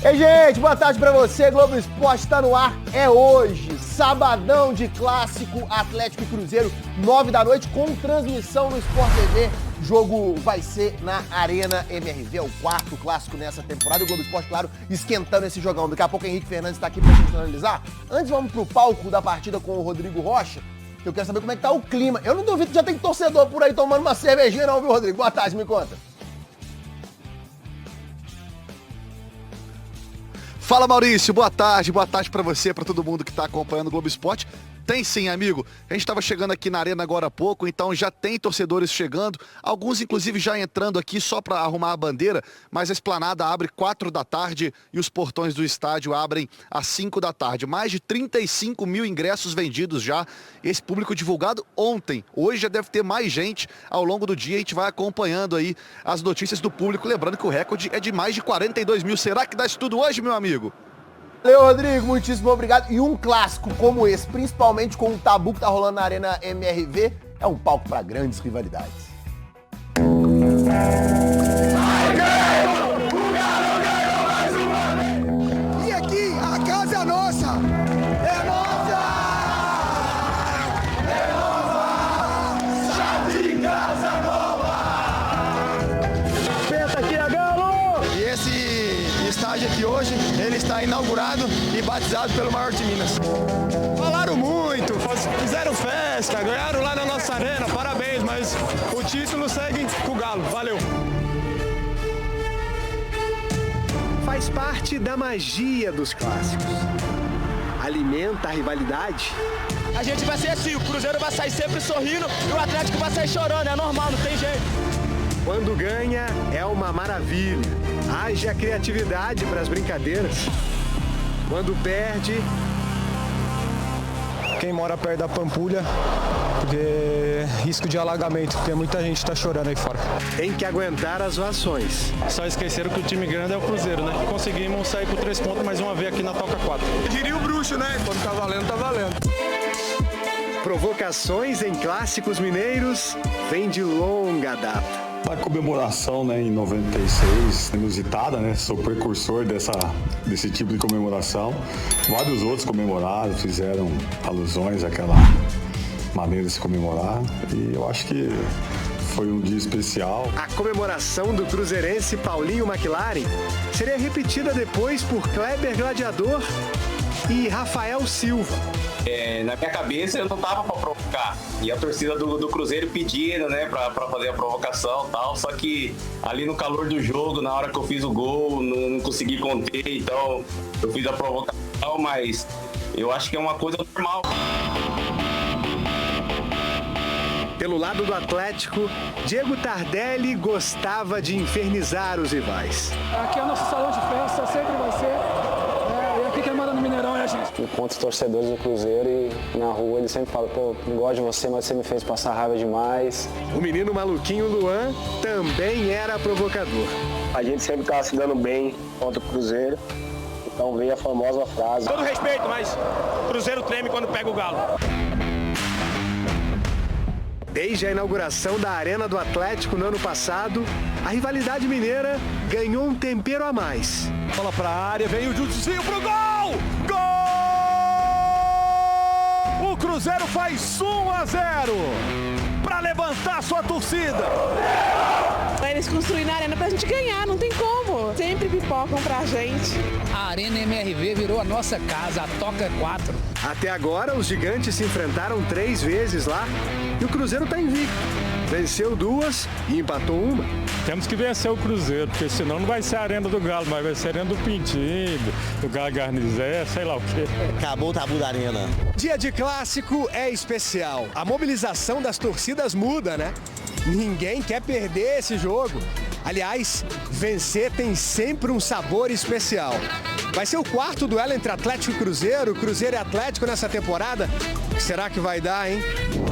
Ei, gente, boa tarde pra você. Globo Esporte tá no ar. É hoje, sabadão de clássico Atlético e Cruzeiro, 9 da noite, com transmissão no Sport TV. O jogo vai ser na Arena MRV, é o quarto clássico nessa temporada. O Globo Esporte, claro, esquentando esse jogão. Daqui a pouco o Henrique Fernandes tá aqui pra gente analisar. Antes, vamos pro palco da partida com o Rodrigo Rocha. Eu quero saber como é que tá o clima. Eu não duvido que já tem torcedor por aí tomando uma cervejinha, não, viu, Rodrigo? Boa tarde, me conta. Fala, Maurício, boa tarde pra você, pra todo mundo que tá acompanhando o Globo Esporte. Tem sim, amigo. A gente tava chegando aqui na arena agora há pouco, então já tem torcedores chegando, alguns inclusive já entrando aqui só pra arrumar a bandeira, mas a esplanada abre 4 da tarde e os portões do estádio abrem às 5 da tarde. Mais de 35 mil ingressos vendidos já, esse público divulgado ontem. Hoje já deve ter mais gente ao longo do dia, a gente vai acompanhando aí as notícias do público, lembrando que o recorde é de mais de 42 mil. Será que dá isso tudo hoje, meu amigo? Valeu, Rodrigo, muitíssimo obrigado. E um clássico como esse, principalmente com o tabu que tá rolando na Arena MRV, é um palco para grandes rivalidades. E aqui, a casa é nossa! É nossa! É nossa! Chave Casa Nova! Pensa aqui, a Galo! E esse estádio aqui hoje, ele está inaugurado e batizado pelo maior de Minas. Falaram muito, fizeram festa, ganharam lá na nossa arena, parabéns, mas o título segue com o Galo. Valeu! Faz parte da magia dos clássicos. Alimenta a rivalidade. A gente vai ser assim, o Cruzeiro vai sair sempre sorrindo e o Atlético vai sair chorando, é normal, não tem jeito. Quando ganha, é uma maravilha. Haja criatividade para as brincadeiras. Quando perde... Quem mora perto da Pampulha, porque risco de alagamento, porque muita gente está chorando aí fora. Tem que aguentar as zoações. Só esqueceram que o time grande é o Cruzeiro, né? Conseguimos sair com 3 pontos mais uma vez aqui na Toca 4. Eu diria o bruxo, né? Quando tá valendo, tá valendo. Provocações em clássicos mineiros vem de longa data. A comemoração, né, em 96, inusitada, né? Sou precursor desse tipo de comemoração. Vários outros comemoraram, fizeram alusões àquela maneira de se comemorar. E eu acho que foi um dia especial. A comemoração do cruzeirense Paulinho McLaren seria repetida depois por Kleber Gladiador e Rafael Silva. Na minha cabeça eu não tava pra provocar. E a torcida do Cruzeiro pedindo, né, pra fazer a provocação e tal. Só que ali no calor do jogo, na hora que eu fiz o gol, não consegui conter. Então eu fiz a provocação, mas eu acho que é uma coisa normal. Pelo lado do Atlético, Diego Tardelli gostava de infernizar os rivais. Aqui é o nosso salão de festa, sempre vai ser. E aqui quem manda no Mineirão é a gente. Encontro os torcedores do Cruzeiro e na rua eles sempre falam, pô, não gosto de você, mas você me fez passar raiva demais. O menino maluquinho Luan também era provocador. A gente sempre estava se dando bem contra o Cruzeiro, então veio a famosa frase. Todo respeito, mas o Cruzeiro treme quando pega o Galo. Desde a inauguração da Arena do Atlético no ano passado, a rivalidade mineira ganhou um tempero a mais. Bola pra área, vem o desvio pro gol! Gol! O Cruzeiro faz 1-0 pra levantar sua torcida. Eles construíram a arena pra gente ganhar, não tem como. Sempre pipocam pra gente. A Arena MRV virou a nossa casa, a Toca 4. Até agora, os gigantes se enfrentaram 3 vezes lá e o Cruzeiro tá invicto. Venceu 2 e empatou 1. Temos que vencer o Cruzeiro, porque senão não vai ser a Arena do Galo, mas vai ser a Arena do Pintinho, do Galo Garnizé, sei lá o quê. Acabou o tabu da arena. Dia de clássico é especial. A mobilização das torcidas muda, né? Ninguém quer perder esse jogo. Aliás, vencer tem sempre um sabor especial. Vai ser o quarto duelo entre Atlético e Cruzeiro, Cruzeiro e Atlético nessa temporada. O que será que vai dar, hein?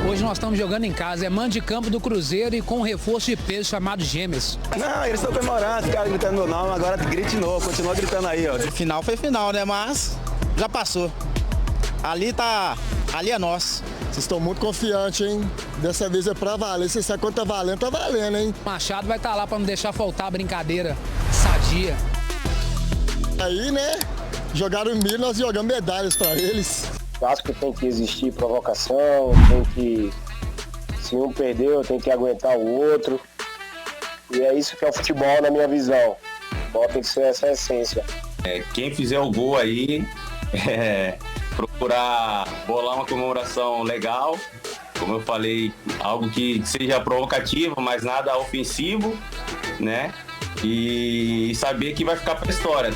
Hoje nós estamos jogando em casa, é mando de campo do Cruzeiro e com um reforço de peso chamado Gêmeos. Não, eles estão comemorando, ficaram gritando meu nome, agora grite de novo, continua gritando aí, ó. Final foi final, né? Mas já passou. Ali é nosso. Vocês estão muito confiantes, hein? Dessa vez é pra valer. Se essa conta tá valendo, hein? Machado vai estar lá pra não deixar faltar a brincadeira sadia. Aí, né, jogaram milho, nós jogamos medalhas para eles. Acho que tem que existir provocação, tem que... Se um perdeu, tem que aguentar o outro. E é isso que é o futebol na minha visão. O futebol tem que ser essa essência. Quem fizer o gol aí, procurar bolar uma comemoração legal. Como eu falei, algo que seja provocativo, mas nada ofensivo, né? E saber que vai ficar pra história.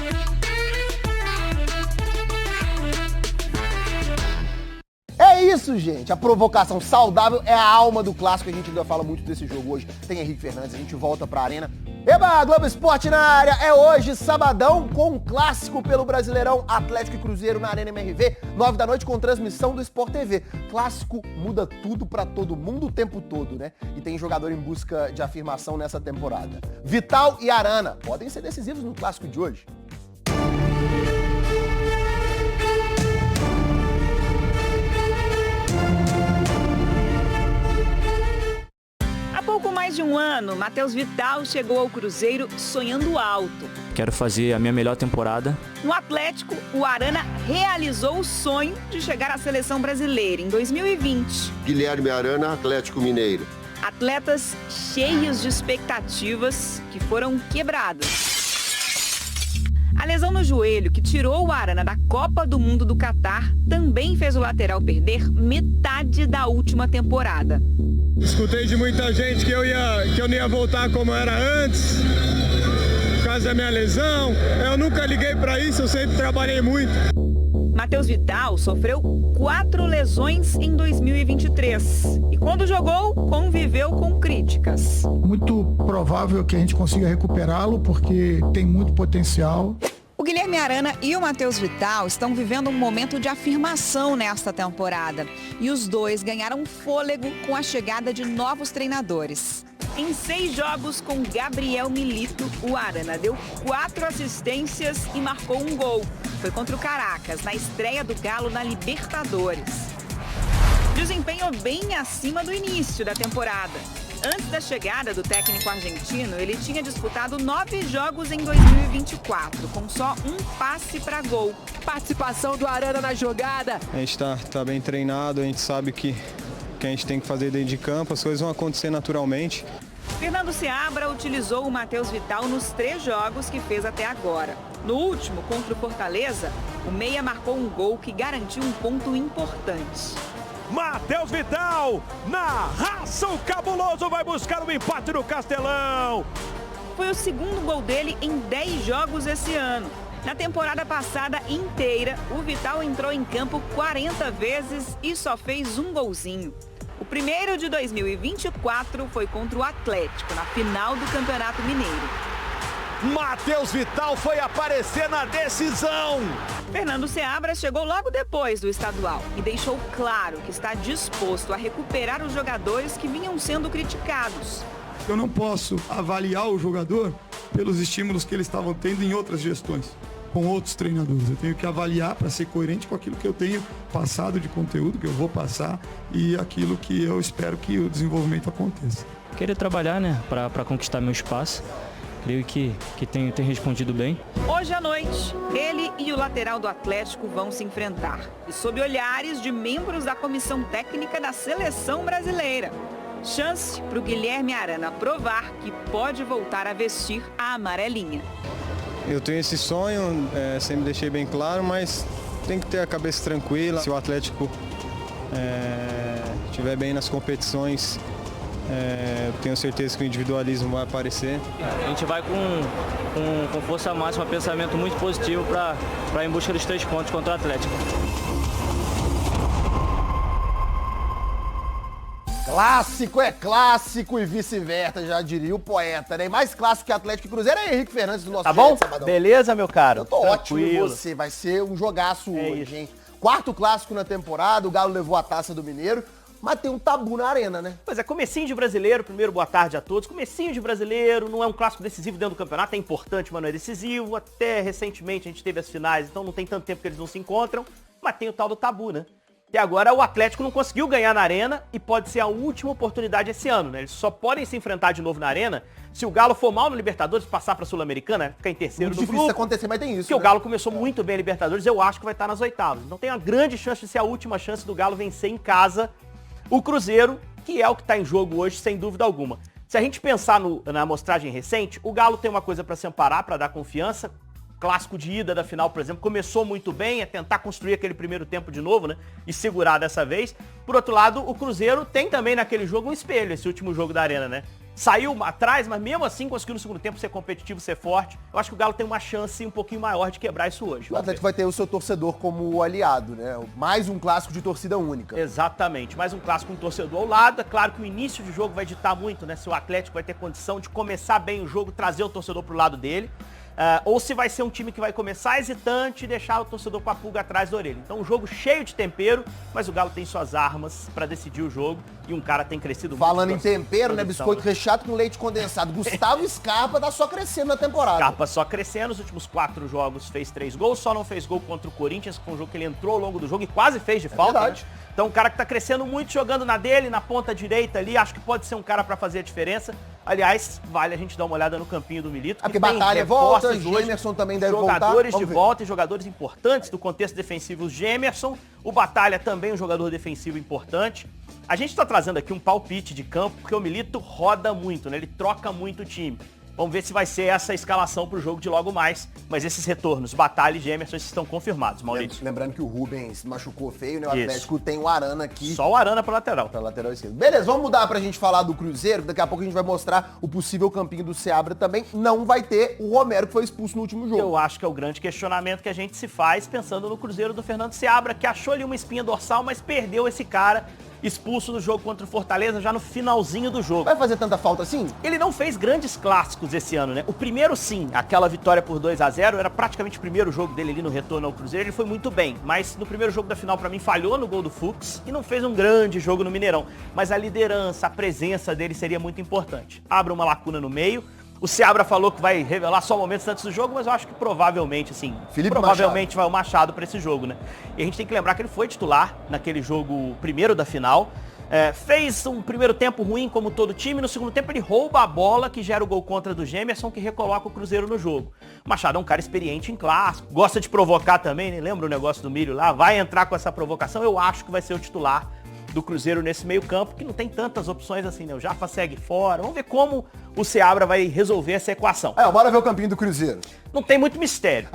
É isso, gente. A provocação saudável é a alma do clássico. A gente ainda fala muito desse jogo hoje. Tem Henrique Fernandes, a gente volta pra arena. Eba, Globo Esporte na área. É hoje, sabadão, com um clássico pelo Brasileirão, Atlético e Cruzeiro na Arena MRV, 9 da noite, com transmissão do Sport TV. Clássico muda tudo pra todo mundo o tempo todo, né? E tem jogador em busca de afirmação nessa temporada. Vital e Arana podem ser decisivos no clássico de hoje. Pouco mais de um ano, Matheus Vital chegou ao Cruzeiro sonhando alto. Quero fazer a minha melhor temporada. No Atlético, o Arana realizou o sonho de chegar à seleção brasileira em 2020. Guilherme Arana, Atlético Mineiro. Atletas cheios de expectativas que foram quebradas. A lesão no joelho que tirou o Arana da Copa do Mundo do Catar também fez o lateral perder metade da última temporada. Escutei de muita gente que eu não ia voltar como era antes, por causa da minha lesão. Eu nunca liguei para isso, eu sempre trabalhei muito. Matheus Vital sofreu 4 lesões em 2023 e quando jogou, conviveu com críticas. Muito provável que a gente consiga recuperá-lo porque tem muito potencial. O Guilherme Arana e o Matheus Vital estão vivendo um momento de afirmação nesta temporada. E os dois ganharam fôlego com a chegada de novos treinadores. Em 6 jogos com Gabriel Milito, o Arana deu 4 assistências e marcou um gol. Foi contra o Caracas, na estreia do Galo na Libertadores. Desempenho bem acima do início da temporada. Antes da chegada do técnico argentino, ele tinha disputado 9 jogos em 2024, com só um passe para gol. Participação do Arana na jogada. A gente tá bem treinado, a gente sabe que a gente tem que fazer dentro de campo, as coisas vão acontecer naturalmente. Fernando Seabra utilizou o Matheus Vital nos 3 jogos que fez até agora. No último, contra o Fortaleza, o meia marcou um gol que garantiu um ponto importante. Matheus Vital, na raça, o cabuloso vai buscar um empate no Castelão. Foi o segundo gol dele em 10 jogos esse ano. Na temporada passada inteira, o Vital entrou em campo 40 vezes e só fez um golzinho. O primeiro de 2024 foi contra o Atlético, na final do Campeonato Mineiro. Matheus Vital foi aparecer na decisão. Fernando Seabra chegou logo depois do estadual e deixou claro que está disposto a recuperar os jogadores que vinham sendo criticados. Eu não posso avaliar o jogador pelos estímulos que eles estavam tendo em outras gestões, com outros treinadores. Eu tenho que avaliar para ser coerente com aquilo que eu tenho passado de conteúdo, que eu vou passar, e aquilo que eu espero que o desenvolvimento aconteça. Querer trabalhar, né, para conquistar meu espaço. Creio que tem respondido bem. Hoje à noite, ele e o lateral do Atlético vão se enfrentar. E sob olhares de membros da comissão técnica da seleção brasileira. Chance para o Guilherme Arana provar que pode voltar a vestir a amarelinha. Eu tenho esse sonho, sempre deixei bem claro, mas tem que ter a cabeça tranquila. Se o Atlético estiver bem nas competições, eu tenho certeza que o individualismo vai aparecer. A gente vai com força máxima, pensamento muito positivo para ir em busca dos 3 pontos contra o Atlético. Clássico é clássico e vice-versa, já diria o poeta, né? Mais clássico que Atlético e Cruzeiro é Henrique Fernandes do nosso Tá bom? Sabadão. Beleza, meu caro? Eu tô ótimo em você, vai ser um jogaço hoje, isso. gente. 4º clássico na temporada, o Galo levou a taça do Mineiro, mas tem um tabu na arena, né? Pois é, comecinho de brasileiro, primeiro boa tarde a todos. Comecinho de brasileiro, não é um clássico decisivo dentro do campeonato, é importante, mas não é decisivo. Até recentemente a gente teve as finais, então não tem tanto tempo que eles não se encontram, mas tem o tal do tabu, né? E agora o Atlético não conseguiu ganhar na Arena e pode ser a última oportunidade esse ano, né? Eles só podem se enfrentar de novo na Arena se o Galo for mal no Libertadores, passar pra Sul-Americana, ficar em terceiro Muito do difícil grupo. acontecer, mas tem isso. Porque o Galo começou muito bem a Libertadores, eu acho que vai estar nas oitavas. Então tem uma grande chance de ser a última chance do Galo vencer em casa o Cruzeiro, que é o que está em jogo hoje, sem dúvida alguma. Se a gente pensar na amostragem recente, o Galo tem uma coisa para se amparar, para dar confiança. Clássico de ida da final, por exemplo, começou muito bem, é tentar construir aquele primeiro tempo de novo, né? E segurar dessa vez. Por outro lado, o Cruzeiro tem também naquele jogo um espelho, esse último jogo da Arena, né? Saiu atrás, mas mesmo assim conseguiu no segundo tempo ser competitivo, ser forte. Eu acho que o Galo tem uma chance um pouquinho maior de quebrar isso hoje. O Atlético vai ter o seu torcedor como aliado, né? Mais um clássico de torcida única. Exatamente, mais um clássico com torcedor ao lado. É claro que o início de jogo vai ditar muito, né? Se o Atlético vai ter condição de começar bem o jogo, trazer o torcedor pro lado dele. Ou se vai ser um time que vai começar hesitante e deixar o torcedor com a pulga atrás da orelha. Então um jogo cheio de tempero, mas o Galo tem suas armas para decidir o jogo e um cara tem crescido muito. Falando em tempero, né? Biscoito recheado com leite condensado. Gustavo Scarpa tá só crescendo na temporada. Scarpa só crescendo, nos últimos 4 jogos fez 3 gols, só não fez gol contra o Corinthians, que foi um jogo que ele entrou ao longo do jogo e quase fez de falta. Verdade. Né? Então um cara que tá crescendo muito, jogando na dele, na ponta direita ali, acho que pode ser um cara para fazer a diferença. Aliás, vale a gente dar uma olhada no campinho do Milito. Porque Batalha volta, Gemerson também deve voltar. Jogadores de volta e jogadores importantes do contexto defensivo. O Gemerson, o Batalha também um jogador defensivo importante. A gente está trazendo aqui um palpite de campo, porque o Milito roda muito, né? Ele troca muito o time. Vamos ver se vai ser essa escalação pro jogo de logo mais. Mas esses retornos, Batalha e Gemerson, estão confirmados, Maurício. Lembrando que o Rubens machucou feio, né? O Atlético tem o Arana aqui. Só o Arana pra lateral. Pra lateral esquerdo. Beleza, vamos mudar pra gente falar do Cruzeiro. Daqui a pouco a gente vai mostrar o possível campinho do Seabra também. Não vai ter o Romero, que foi expulso no último jogo. Eu acho que é o grande questionamento que a gente se faz pensando no Cruzeiro do Fernando Seabra, que achou ali uma espinha dorsal, mas perdeu esse cara expulso no jogo contra o Fortaleza já no finalzinho do jogo. Vai fazer tanta falta assim? Ele não fez grandes clássicos esse ano, né? O primeiro sim, aquela vitória por 2-0, era praticamente o primeiro jogo dele ali no retorno ao Cruzeiro, ele foi muito bem, mas no primeiro jogo da final pra mim falhou no gol do Fux e não fez um grande jogo no Mineirão, mas a liderança, a presença dele seria muito importante. Abre uma lacuna no meio. O Seabra falou que vai revelar só momentos antes do jogo, mas eu acho que provavelmente, assim, provavelmente vai o Machado para esse jogo, né? E a gente tem que lembrar que ele foi titular naquele jogo primeiro da final. Fez um primeiro tempo ruim, como todo time. No segundo tempo ele rouba a bola, que gera o gol contra do Gemerson, que recoloca o Cruzeiro no jogo. O Machado é um cara experiente em clássico, gosta de provocar também, né? Lembra o negócio do Milho lá? Vai entrar com essa provocação, eu acho que vai ser o titular do Cruzeiro nesse meio campo, que não tem tantas opções assim, né? O Jaffa segue fora. Vamos ver como o Seabra vai resolver essa equação. Bora ver o campinho do Cruzeiro. Não tem muito mistério.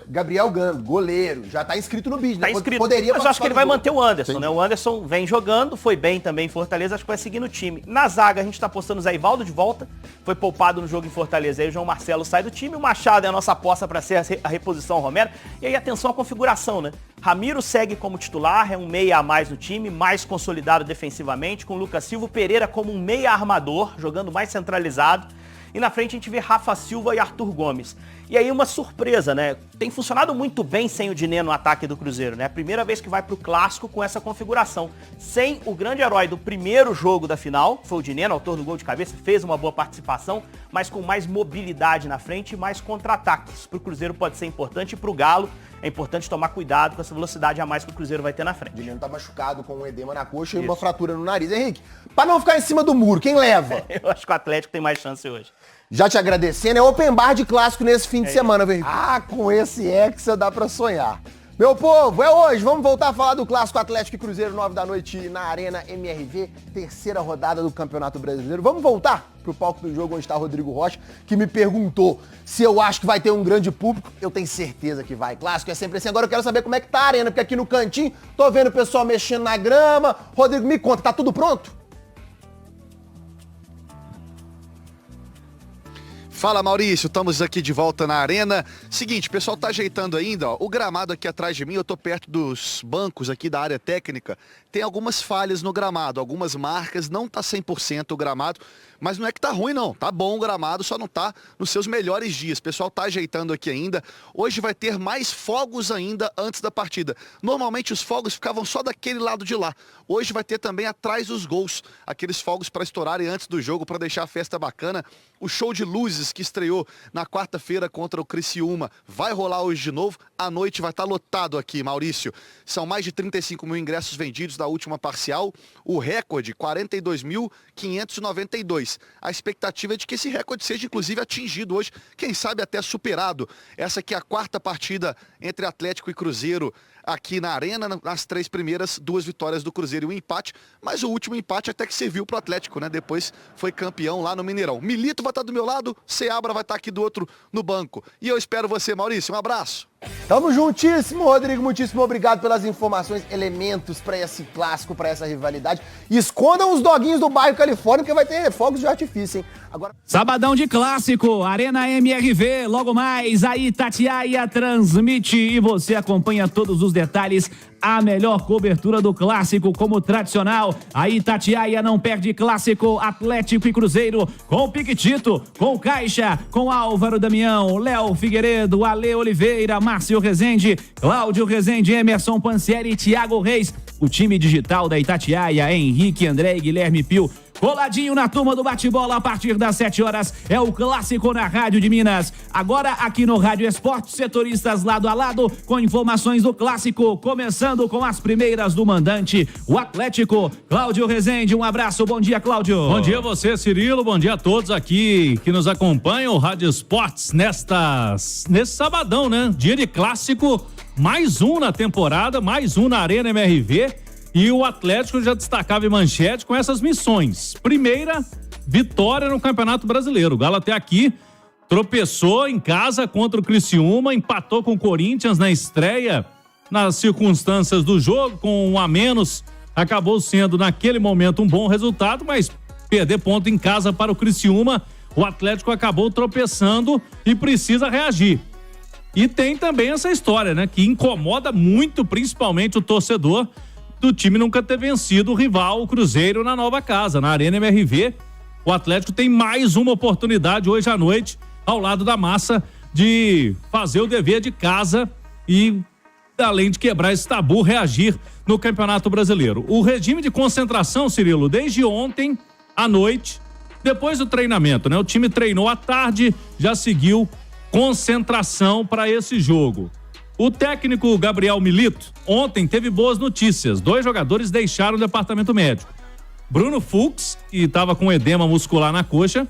Gabriel Gando, goleiro, já tá inscrito no bid, né? Tá inscrito, Poderia, mas eu acho que ele vai manter o Anderson, Sim. né? O Anderson vem jogando, foi bem também em Fortaleza, acho que vai seguir no time. Na zaga, a gente tá postando o Zé Ivaldo de volta, foi poupado no jogo em Fortaleza, aí o João Marcelo sai do time, o Machado é a nossa aposta para ser a reposição ao Romero. E aí, atenção à configuração, né? Ramiro segue como titular, é um meia a mais no time, mais consolidado defensivamente, com o Lucas Silva, Pereira como um meia armador, jogando mais centralizado. E na frente a gente vê Rafa Silva e Arthur Gomes. E aí uma surpresa, né? Tem funcionado muito bem sem o Diné no ataque do Cruzeiro, né? A primeira vez que vai pro clássico com essa configuração. Sem o grande herói do primeiro jogo da final, foi o Diné, autor do gol de cabeça, fez uma boa participação, mas com mais mobilidade na frente e mais contra-ataques. Pro Cruzeiro pode ser importante e pro Galo é importante tomar cuidado com essa velocidade a mais que o Cruzeiro vai ter na frente. O Diné tá machucado com um edema na coxa e uma fratura no nariz. Henrique, pra não ficar em cima do muro, quem leva? Eu acho que o Atlético tem mais chance hoje. Já te agradecendo, é open bar de clássico nesse fim de semana, velho. Com esse Hexa dá pra sonhar. Meu povo, é hoje, vamos voltar a falar do clássico Atlético e Cruzeiro, 9 da noite na Arena MRV, terceira rodada do Campeonato Brasileiro. Vamos voltar pro palco do jogo onde está Rodrigo Rocha, que me perguntou se eu acho que vai ter um grande público. Eu tenho certeza que vai. Clássico é sempre assim. Agora eu quero saber como é que tá a Arena, porque aqui no cantinho tô vendo o pessoal mexendo na grama. Rodrigo, me conta, tá tudo pronto? Fala, Maurício, estamos aqui de volta na Arena. Seguinte, o pessoal tá ajeitando ainda, ó, o gramado aqui atrás de mim, eu tô perto dos bancos aqui da área técnica, tem algumas falhas no gramado, algumas marcas, não tá 100% o gramado, mas não é que tá ruim não, tá bom o gramado, só não tá nos seus melhores dias. O pessoal tá ajeitando aqui ainda. Hoje vai ter mais fogos ainda antes da partida. Normalmente os fogos ficavam só daquele lado de lá. Hoje vai ter também atrás dos gols, aqueles fogos para estourarem antes do jogo, para deixar a festa bacana. O show de luzes Luzes, que estreou na quarta-feira contra o Criciúma, vai rolar hoje de novo. À noite vai estar lotado aqui, Maurício. São mais de 35 mil ingressos vendidos da última parcial. O recorde, 42.592. A expectativa é de que esse recorde seja, inclusive, atingido hoje. Quem sabe até superado. Essa aqui é a quarta partida entre Atlético e Cruzeiro aqui na Arena. Nas 3 primeiras, 2 vitórias do Cruzeiro e um empate. Mas o último empate até que serviu pro Atlético, né? Depois foi campeão lá no Mineirão. Milito vai estar do meu lado, Seabra vai estar aqui do outro no banco. E eu espero você, Maurício. Um abraço. Tamo juntíssimo, Rodrigo. Muitíssimo obrigado pelas informações, elementos para esse clássico, para essa rivalidade. E escondam os doguinhos do bairro Califórnia, porque vai ter fogos de artifício, hein? Agora... Sabadão de clássico, Arena MRV, logo mais, a Itatiaia transmite e você acompanha todos os detalhes. A melhor cobertura do clássico, como tradicional. A Itatiaia não perde clássico, Atlético e Cruzeiro, com Piquitito, com Caixa, com Álvaro Damião, Léo Figueiredo, Ale Oliveira, Márcio Rezende, Cláudio Rezende, Emerson Pansieri e Thiago Reis. O time digital da Itatiaia, Henrique, André e Guilherme Pio. Coladinho na turma do bate-bola a partir das 7 horas. É o clássico na Rádio de Minas. Agora aqui no Rádio Esporte, setoristas lado a lado com informações do clássico. Começando com as primeiras do mandante, o Atlético. Cláudio Rezende, um abraço. Bom dia, Cláudio. Bom dia a você, Cirilo. Bom dia a todos aqui que nos acompanham. O Rádio Esportes nesse sabadão, né? Dia de clássico. Mais um na temporada, mais um na Arena MRV. E o Atlético já destacava em manchete com essas missões. Primeira, vitória no Campeonato Brasileiro. O Galo até aqui tropeçou em casa contra o Criciúma, empatou com o Corinthians na estreia. Nas circunstâncias do jogo, com 1 a menos, acabou sendo naquele momento um bom resultado, mas perder ponto em casa para o Criciúma, o Atlético acabou tropeçando e precisa reagir. E tem também essa história, né, que incomoda muito, principalmente o torcedor, do time nunca ter vencido o rival, o Cruzeiro, na nova casa, na Arena MRV. O Atlético tem mais uma oportunidade hoje à noite, ao lado da massa, de fazer o dever de casa e, além de quebrar esse tabu, reagir no Campeonato Brasileiro. O regime de concentração, Cirilo, desde ontem à noite, depois do treinamento, né? O time treinou à tarde, já seguiu concentração para esse jogo. O técnico Gabriel Milito ontem teve boas notícias. 2 jogadores deixaram o departamento médico. Bruno Fux, que estava com edema muscular na coxa.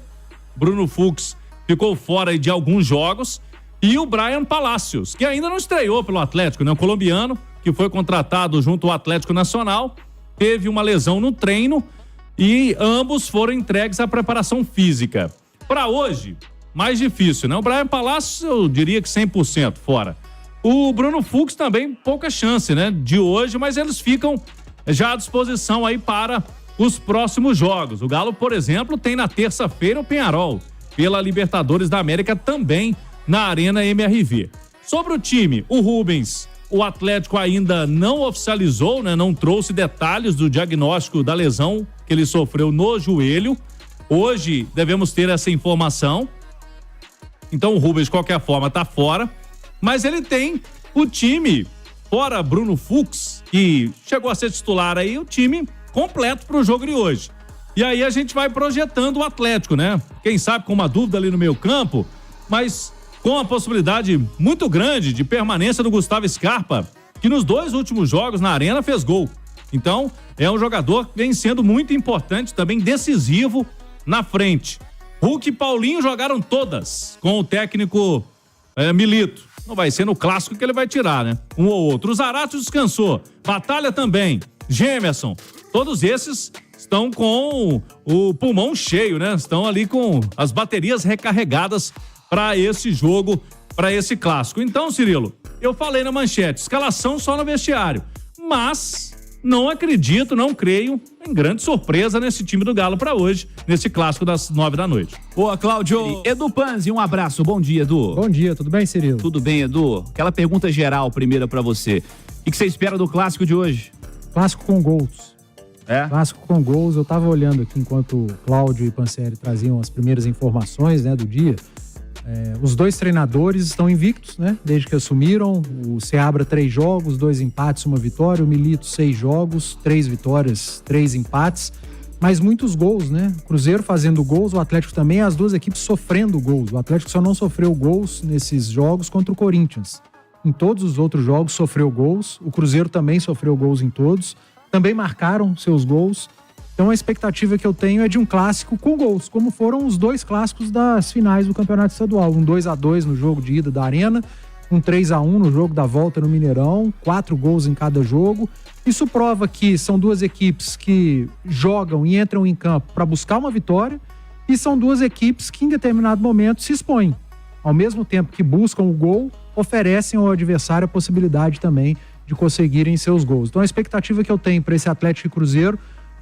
Bruno Fux ficou fora de alguns jogos. E o Brian Palacios, que ainda não estreou pelo Atlético, né? O colombiano, que foi contratado junto ao Atlético Nacional, teve uma lesão no treino e ambos foram entregues à preparação física. Para hoje, mais difícil, né? O Brian Palacios, eu diria que 100% fora. O Bruno Fux também, pouca chance, né, de hoje, mas eles ficam já à disposição aí para os próximos jogos. O Galo, por exemplo, tem na terça-feira o Peñarol, pela Libertadores da América, também na Arena MRV. Sobre o time, o Rubens, o Atlético ainda não oficializou, né, não trouxe detalhes do diagnóstico da lesão que ele sofreu no joelho. Hoje devemos ter essa informação. Então o Rubens, de qualquer forma, tá fora. Mas ele tem o time, fora Bruno Fux, que chegou a ser titular aí, o time completo para o jogo de hoje. E aí a gente vai projetando o Atlético, né? Quem sabe com uma dúvida ali no meio campo, mas com a possibilidade muito grande de permanência do Gustavo Scarpa, que nos 2 últimos jogos na Arena fez gol. Então, é um jogador que vem sendo muito importante, também decisivo na frente. Hulk e Paulinho jogaram todas com o técnico Milito. Não vai ser no clássico que ele vai tirar, né? Um ou outro. O Zarate descansou. Batalha também. Gemerson. Todos esses estão com o pulmão cheio, né? Estão ali com as baterias recarregadas para esse jogo, para esse clássico. Então, Cirilo, eu falei na manchete, escalação só no vestiário. Mas não acredito, não creio em grande surpresa nesse time do Galo para hoje, nesse clássico das 9 da noite. Boa, Cláudio. Edu Panzi, um abraço. Bom dia, Edu. Bom dia, tudo bem, Cirilo? Tudo bem, Edu. Aquela pergunta geral primeira para você. O que você espera do clássico de hoje? Clássico com gols. É? Clássico com gols. Eu tava olhando aqui enquanto Cláudio e Pansieri traziam as primeiras informações, né, do dia. Os 2 treinadores estão invictos, né? Desde que assumiram. O Seabra 3 jogos, 2 empates, 1 vitória. O Milito 6 jogos, 3 vitórias, 3 empates. mas muitos gols, né? Cruzeiro fazendo gols, o Atlético também, as duas equipes sofrendo gols. O Atlético só não sofreu gols nesses jogos contra o Corinthians. Em todos os outros jogos sofreu gols, o Cruzeiro também sofreu gols em todos, também marcaram seus gols. Então a expectativa que eu tenho é de um clássico com gols, como foram os 2 clássicos das finais do Campeonato Estadual. Um 2-2 no jogo de ida da Arena, um 3-1 no jogo da volta no Mineirão, 4 gols em cada jogo. Isso prova que são duas equipes que jogam e entram em campo para buscar uma vitória e são duas equipes que em determinado momento se expõem. Ao mesmo tempo que buscam o gol, oferecem ao adversário a possibilidade também de conseguirem seus gols. Então a expectativa que eu tenho para esse Atlético e Cruzeiro,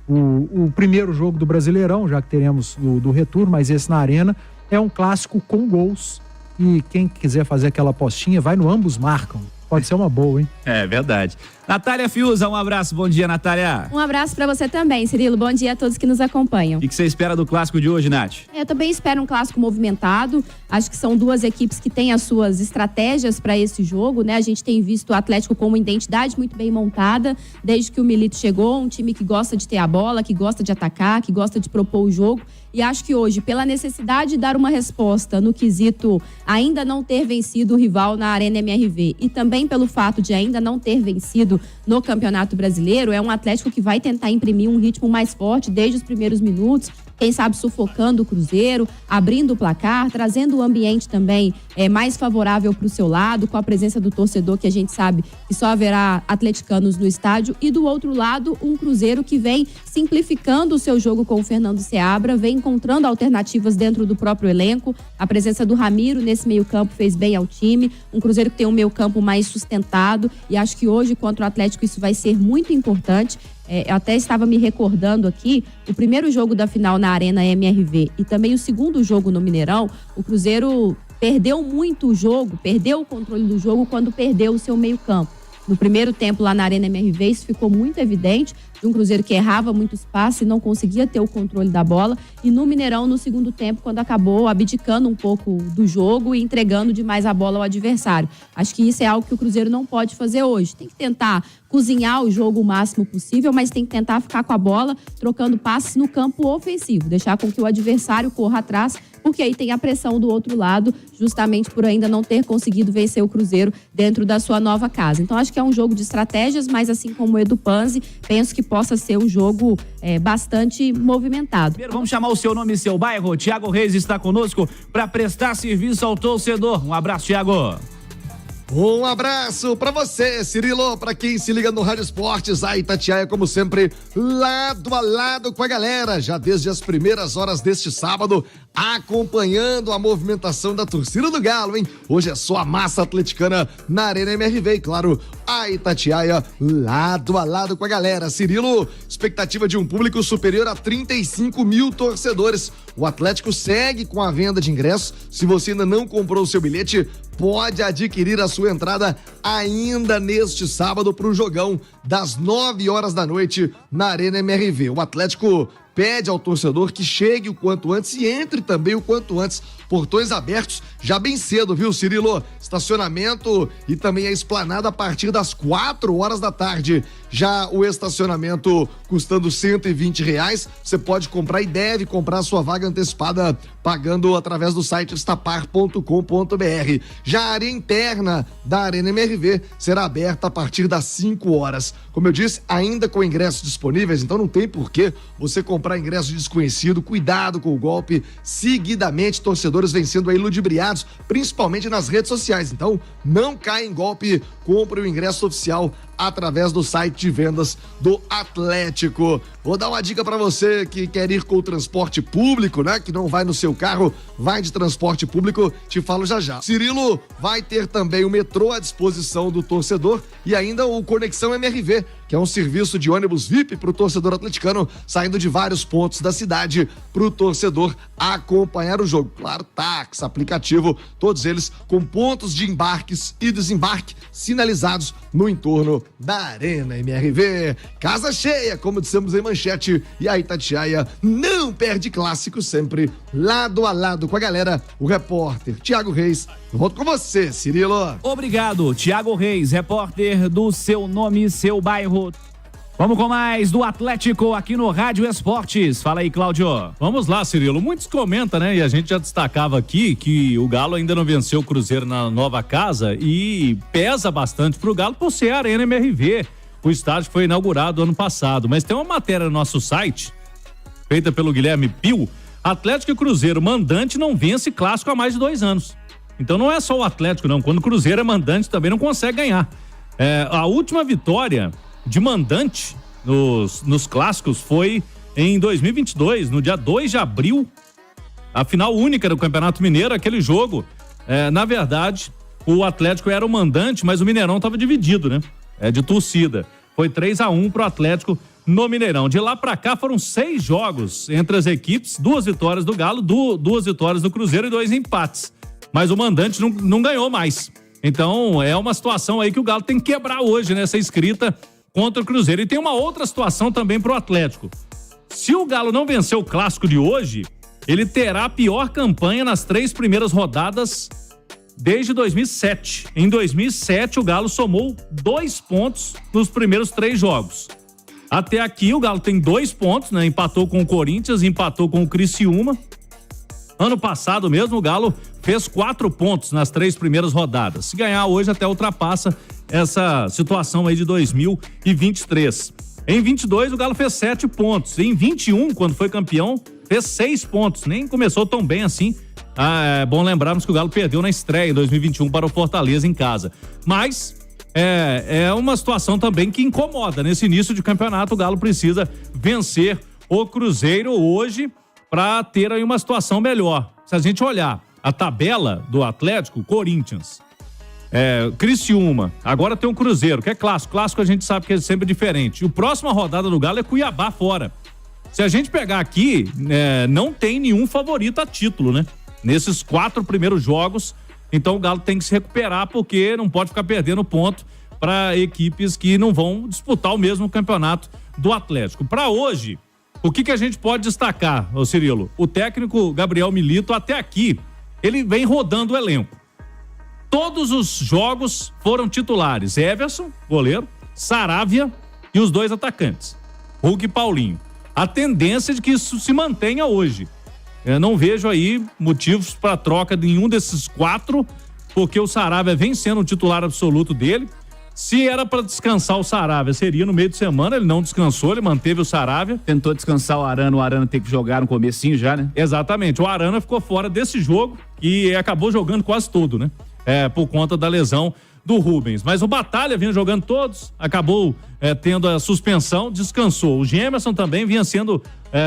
o primeiro jogo do Brasileirão, já que teremos do retorno, mas esse na Arena, é um clássico com gols. E quem quiser fazer aquela apostinha, vai no ambos marcam. Pode ser uma boa, hein? É verdade. Natália Fiuza, um abraço. Bom dia, Natália. Um abraço pra você também, Cirilo. Bom dia a todos que nos acompanham. O que você espera do clássico de hoje, Nath? Eu também espero um clássico movimentado. Acho que são duas equipes que têm as suas estratégias para esse jogo, né? A gente tem visto o Atlético com uma identidade muito bem montada, desde que o Milito chegou, um time que gosta de ter a bola, que gosta de atacar, que gosta de propor o jogo. E acho que hoje, pela necessidade de dar uma resposta no quesito ainda não ter vencido o rival na Arena MRV e também pelo fato de ainda não ter vencido no Campeonato Brasileiro, é um Atlético que vai tentar imprimir um ritmo mais forte desde os primeiros minutos, quem sabe sufocando o Cruzeiro, abrindo o placar, trazendo o ambiente também mais favorável para o seu lado, com a presença do torcedor, que a gente sabe que só haverá atleticanos no estádio, e do outro lado, um Cruzeiro que vem simplificando o seu jogo com o Fernando Seabra, vem encontrando alternativas dentro do próprio elenco. A presença do Ramiro nesse meio-campo fez bem ao time, um Cruzeiro que tem um meio-campo mais sustentado, e acho que hoje contra o Atlético isso vai ser muito importante. Eu até estava me recordando aqui, o primeiro jogo da final na Arena MRV e também o segundo jogo no Mineirão, o Cruzeiro perdeu muito o jogo, perdeu o controle do jogo quando perdeu o seu meio-campo. No primeiro tempo lá na Arena MRV isso ficou muito evidente, de um Cruzeiro que errava muitos passes e não conseguia ter o controle da bola, e no Mineirão no segundo tempo, quando acabou abdicando um pouco do jogo e entregando demais a bola ao adversário. Acho que isso é algo que o Cruzeiro não pode fazer hoje. Tem que tentar cozinhar o jogo o máximo possível, mas tem que tentar ficar com a bola, trocando passes no campo ofensivo, deixar com que o adversário corra atrás, porque aí tem a pressão do outro lado, justamente por ainda não ter conseguido vencer o Cruzeiro dentro da sua nova casa. Então acho que é um jogo de estratégias, mas assim como o Edu Panzi, penso que possa ser um jogo bastante movimentado. Primeiro, vamos chamar o seu nome e seu bairro. Thiago Reis está conosco para prestar serviço ao torcedor. Um abraço, Thiago. Um abraço pra você, Cirilo, pra quem se liga no Rádio Esportes, a Itatiaia, como sempre, lado a lado com a galera, já desde as primeiras horas deste sábado, acompanhando a movimentação da torcida do Galo, hein? Hoje é só a massa atleticana na Arena MRV, e claro, a Itatiaia lado a lado com a galera. Cirilo, expectativa de um público superior a 35 mil torcedores. O Atlético segue com a venda de ingressos. Se você ainda não comprou o seu bilhete, pode adquirir a sua entrada ainda neste sábado para o jogão das 9 horas da noite na Arena MRV. O Atlético pede ao torcedor que chegue o quanto antes e entre também o quanto antes. Portões abertos já bem cedo, viu, Cirilo? Estacionamento e também a esplanada a partir das 4 horas da tarde. Já o estacionamento custando R$120, você pode comprar e deve comprar a sua vaga antecipada pagando através do site estapar.com.br. Já a área interna da Arena MRV será aberta a partir das 5 horas. Como eu disse, ainda com ingressos disponíveis, então não tem porquê você comprar ingresso desconhecido. Cuidado com o golpe. Seguidamente, torcedores vêm sendo aí ludibriados, principalmente nas redes sociais. Então, não caia em golpe, compre o ingresso oficial através do site de vendas do Atlético. Vou dar uma dica para você que quer ir com o transporte público, né? Que não vai no seu carro, vai de transporte público, te falo já já. Cirilo, vai ter também o metrô à disposição do torcedor e ainda o Conexão MRV, que é um serviço de ônibus VIP para o torcedor atleticano, saindo de vários pontos da cidade para o torcedor acompanhar o jogo. Claro, táxi, aplicativo, todos eles com pontos de embarques e desembarque sinalizados no entorno da Arena MRV. Casa cheia, como dissemos em manchete, e a Itatiaia não perde clássico, sempre lado a lado com a galera. O repórter Thiago Reis, eu volto com você, Cirilo. Obrigado, Thiago Reis, repórter do Seu Nome, Seu Bairro. Vamos com mais do Atlético aqui no Rádio Esportes. Fala aí, Cláudio. Vamos lá, Cirilo. Muitos comentam, né? E a gente já destacava aqui que o Galo ainda não venceu o Cruzeiro na nova casa e pesa bastante pro Galo por ser a Arena MRV. O estádio foi inaugurado ano passado, mas tem uma matéria no nosso site, feita pelo Guilherme Pio. Atlético e Cruzeiro, mandante, não vence clássico há mais de 2 anos. Então não é só o Atlético, não. Quando o Cruzeiro é mandante, também não consegue ganhar. A última vitória de mandante nos clássicos foi em 2022, no dia 2 de abril, a final única do Campeonato Mineiro, aquele jogo. Na verdade, o Atlético era o mandante, mas o Mineirão estava dividido, né? De torcida. Foi 3-1 pro Atlético no Mineirão. De lá pra cá foram 6 jogos entre as equipes, 2 vitórias do Galo, 2 vitórias do Cruzeiro e 2 empates. Mas o mandante não ganhou mais. Então é uma situação aí que o Galo tem que quebrar hoje, nessa escrita contra o Cruzeiro. E tem uma outra situação também pro Atlético. Se o Galo não vencer o clássico de hoje, ele terá a pior campanha nas 3 primeiras rodadas desde 2007. Em 2007, o Galo somou 2 pontos nos primeiros 3 jogos. Até aqui, o Galo tem 2 pontos, né? Empatou com o Corinthians, empatou com o Criciúma. Ano passado mesmo, o Galo fez 4 pontos nas 3 primeiras rodadas. Se ganhar hoje, até ultrapassa essa situação aí de 2023. Em 22, o Galo fez 7 pontos. Em 21, quando foi campeão, fez 6 pontos. Nem começou tão bem assim. É bom lembrarmos que o Galo perdeu na estreia em 2021 para o Fortaleza em casa. Mas é uma situação também que incomoda. Nesse início de campeonato, o Galo precisa vencer o Cruzeiro hoje para ter aí uma situação melhor. Se a gente olhar a tabela do Atlético, Corinthians, Criciúma, agora tem um Cruzeiro, que é clássico. Clássico a gente sabe que é sempre diferente. E a próxima rodada do Galo é Cuiabá fora. Se a gente pegar aqui, não tem nenhum favorito a título, né? Nesses 4 primeiros jogos, então o Galo tem que se recuperar, porque não pode ficar perdendo ponto para equipes que não vão disputar o mesmo campeonato do Atlético. Para hoje, o que a gente pode destacar, ô Cirilo? O técnico Gabriel Milito, até aqui, ele vem rodando o elenco. Todos os jogos foram titulares. Everson, goleiro, Saravia e os 2 atacantes, Hulk e Paulinho. A tendência é de que isso se mantenha hoje. Eu não vejo aí motivos para troca de nenhum desses 4, porque o Saravia vem sendo o titular absoluto dele. Se era para descansar o Saravia, seria no meio de semana. Ele não descansou, ele manteve o Saravia. Tentou descansar o Arana teve que jogar no comecinho já, né? Exatamente, o Arana ficou fora desse jogo e acabou jogando quase todo, né? Por conta da lesão do Rubens. Mas o Batalha vinha jogando todos, acabou tendo a suspensão, descansou. O Gemerson também vinha sendo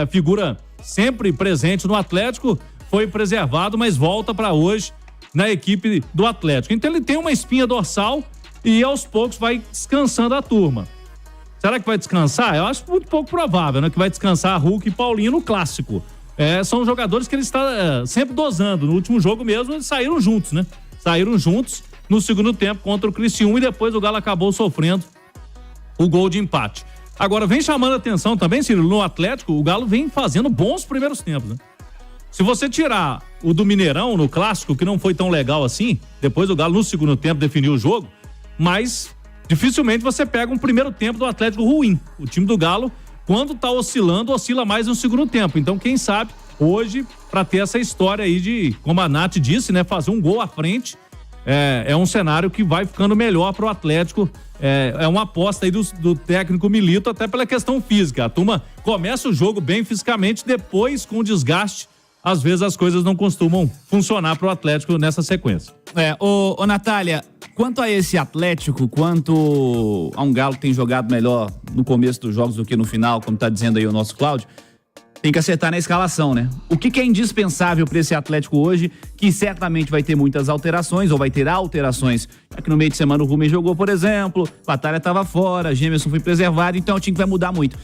figura sempre presente no Atlético, foi preservado, mas volta para hoje na equipe do Atlético. Então ele tem uma espinha dorsal e aos poucos vai descansando a turma. Será que vai descansar? Eu acho muito pouco provável, né? Que vai descansar Hulk e Paulinho no clássico. São jogadores que ele está sempre dosando. No último jogo mesmo, eles saíram juntos, né? Saíram juntos no segundo tempo contra o Criciúma e depois o Galo acabou sofrendo o gol de empate. Agora, vem chamando a atenção também, Cirilo, no Atlético, o Galo vem fazendo bons primeiros tempos, né? Se você tirar o do Mineirão no clássico, que não foi tão legal assim, depois o Galo no segundo tempo definiu o jogo, mas dificilmente você pega um primeiro tempo do Atlético ruim. O time do Galo, quando tá oscilando, oscila mais no segundo tempo. Então, quem sabe, hoje, para ter essa história aí de, como a Nath disse, né, fazer um gol à frente, é um cenário que vai ficando melhor pro Atlético. É uma aposta aí do técnico Milito, até pela questão física. A turma começa o jogo bem fisicamente, depois com o desgaste, às vezes as coisas não costumam funcionar pro Atlético nessa sequência. Ô Natália, quanto a esse Atlético, quanto a um Galo que tem jogado melhor no começo dos jogos do que no final, como tá dizendo aí o nosso Cláudio, tem que acertar na escalação, né? O que é indispensável para esse Atlético hoje, que certamente vai ter muitas alterações, ou vai ter alterações. Aqui no meio de semana o Rubens jogou, por exemplo, Batalha estava fora, Gemerson foi preservado, então é um time que vai mudar muito.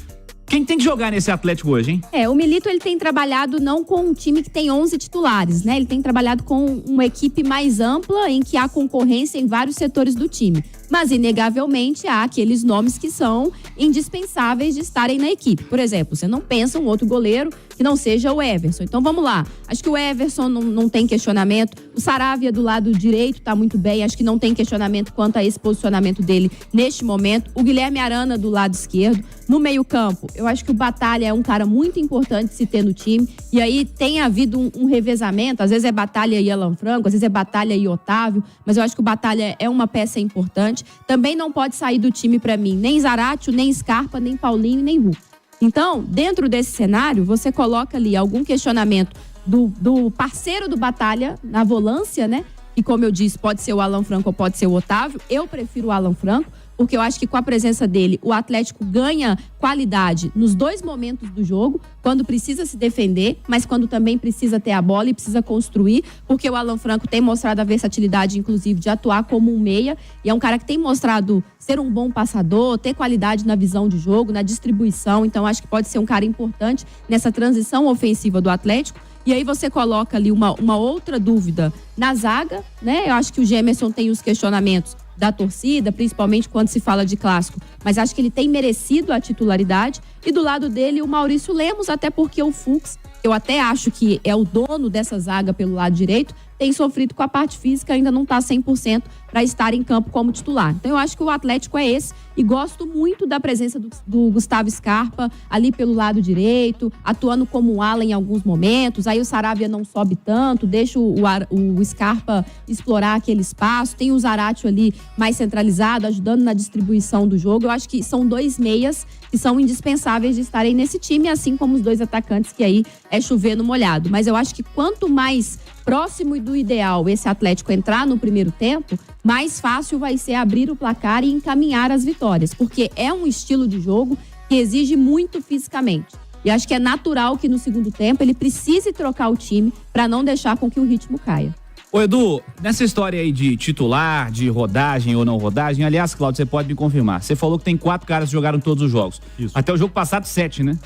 Quem tem que jogar nesse Atlético hoje, hein? O Milito, ele tem trabalhado não com um time que tem 11 titulares, né? Ele tem trabalhado com uma equipe mais ampla, em que há concorrência em vários setores do time. Mas, inegavelmente, há aqueles nomes que são indispensáveis de estarem na equipe. Por exemplo, você não pensa um outro goleiro que não seja o Everson. Então vamos lá. Acho que o Everson não tem questionamento. O Saravia do lado direito está muito bem. Acho que não tem questionamento quanto a esse posicionamento dele neste momento. O Guilherme Arana do lado esquerdo. No meio-campo, eu acho que o Batalha é um cara muito importante se ter no time. E aí tem havido um revezamento. Às vezes é Batalha e Alan Franco, às vezes é Batalha e Otávio. Mas eu acho que o Batalha é uma peça importante. Também não pode sair do time para mim nem Zaratio, nem Scarpa, nem Paulinho, nem Hulk. Então, dentro desse cenário, você coloca ali algum questionamento do parceiro do Batalha na volância, né? E como eu disse, pode ser o Alan Franco ou pode ser o Otávio. Eu prefiro o Alan Franco, porque eu acho que com a presença dele, o Atlético ganha qualidade nos dois momentos do jogo, quando precisa se defender, mas quando também precisa ter a bola e precisa construir, porque o Alan Franco tem mostrado a versatilidade, inclusive, de atuar como um meia, e é um cara que tem mostrado ser um bom passador, ter qualidade na visão de jogo, na distribuição, então acho que pode ser um cara importante nessa transição ofensiva do Atlético. E aí você coloca ali uma outra dúvida na zaga, né? Eu acho que o Gemerson tem os questionamentos da torcida, principalmente quando se fala de clássico, mas acho que ele tem merecido a titularidade. E do lado dele, o Maurício Lemos, até porque o Fux, eu até acho que é o dono dessa zaga pelo lado direito, tem sofrido com a parte física, ainda não está 100% para estar em campo como titular. Então eu acho que o Atlético é esse e gosto muito da presença do Gustavo Scarpa ali pelo lado direito, atuando como um ala em alguns momentos. Aí o Saravia não sobe tanto, deixa o Scarpa explorar aquele espaço. Tem o Zaratio ali mais centralizado, ajudando na distribuição do jogo. Eu acho que são dois meias que são indispensáveis de estarem nesse time, assim como os dois atacantes, que aí é chover no molhado. Mas eu acho que quanto mais próximo do ideal esse Atlético entrar no primeiro tempo, mais fácil vai ser abrir o placar e encaminhar as vitórias, porque é um estilo de jogo que exige muito fisicamente. E acho que é natural que no segundo tempo ele precise trocar o time para não deixar com que o ritmo caia. Ô Edu, nessa história aí de titular, de rodagem ou não rodagem, aliás, Cláudio, você pode me confirmar, você falou que tem 4 caras que jogaram todos os jogos. Isso. Até o jogo passado, 7, né?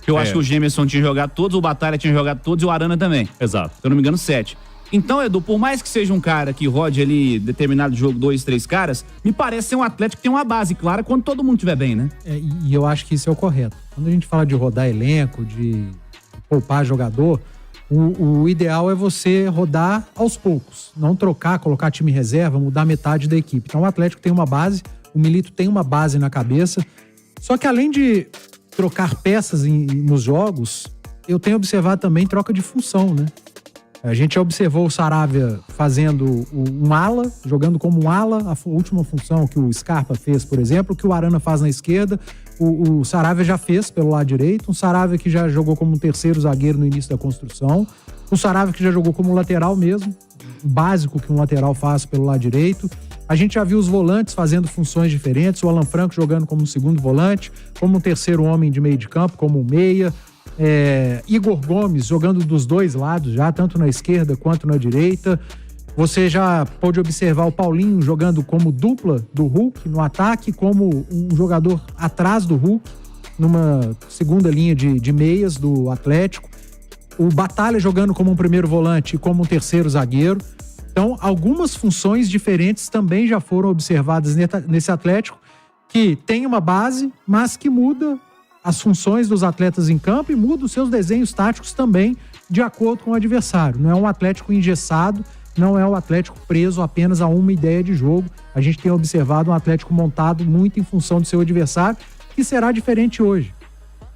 Eu acho que o Gemerson tinha jogado todos, o Batalha tinha jogado todos e o Arana também. Exato. Se eu não me engano, 7. Então, Edu, por mais que seja um cara que rode ali determinado jogo 2, 3 caras, me parece ser um atleta que tem uma base clara quando todo mundo estiver bem, né? E eu acho que isso é o correto. Quando a gente fala de rodar elenco, de poupar jogador, o ideal é você rodar aos poucos. Não trocar, colocar time reserva, mudar metade da equipe. Então o Atlético tem uma base, o Milito tem uma base na cabeça. Só que além de trocar peças nos jogos, eu tenho observado também troca de função, né? A gente já observou o Saravia fazendo um ala, jogando como um ala, a última função que o Scarpa fez, por exemplo, que o Arana faz na esquerda, o Saravia já fez pelo lado direito, um Saravia que já jogou como um terceiro zagueiro no início da construção, o Saravia que já jogou como lateral mesmo, o básico que um lateral faz pelo lado direito. A gente já viu os volantes fazendo funções diferentes, o Alan Franco jogando como um segundo volante, como um terceiro homem de meio de campo, como um meia. Igor Gomes jogando dos dois lados já, tanto na esquerda quanto na direita. Você já pôde observar o Paulinho jogando como dupla do Hulk no ataque, como um jogador atrás do Hulk, numa segunda linha de meias do Atlético. O Batalha jogando como um primeiro volante e como um terceiro zagueiro. Então, algumas funções diferentes também já foram observadas nesse Atlético, que tem uma base, mas que muda as funções dos atletas em campo e muda os seus desenhos táticos também de acordo com o adversário. Não é um Atlético engessado, não é um Atlético preso apenas a uma ideia de jogo. A gente tem observado um Atlético montado muito em função do seu adversário, que será diferente hoje.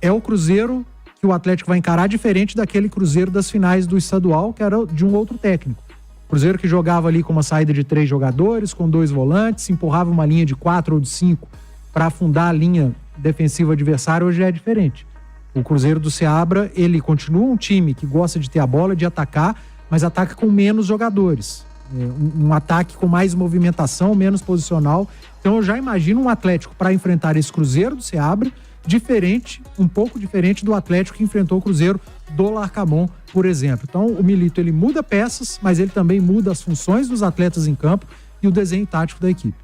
É o Cruzeiro que o Atlético vai encarar diferente daquele Cruzeiro das finais do estadual, que era de um outro técnico. Cruzeiro que jogava ali com uma saída de 3 jogadores, com 2 volantes, empurrava uma linha de 4 ou de 5 para afundar a linha defensiva adversária, hoje é diferente. O Cruzeiro do Seabra, ele continua um time que gosta de ter a bola, de atacar, mas ataca com menos jogadores. Um ataque com mais movimentação, menos posicional. Então eu já imagino um Atlético para enfrentar esse Cruzeiro do Seabra, diferente, um pouco diferente do Atlético que enfrentou o Cruzeiro do Larcamón, por exemplo. Então o Milito, ele muda peças, mas ele também muda as funções dos atletas em campo e o desenho tático da equipe.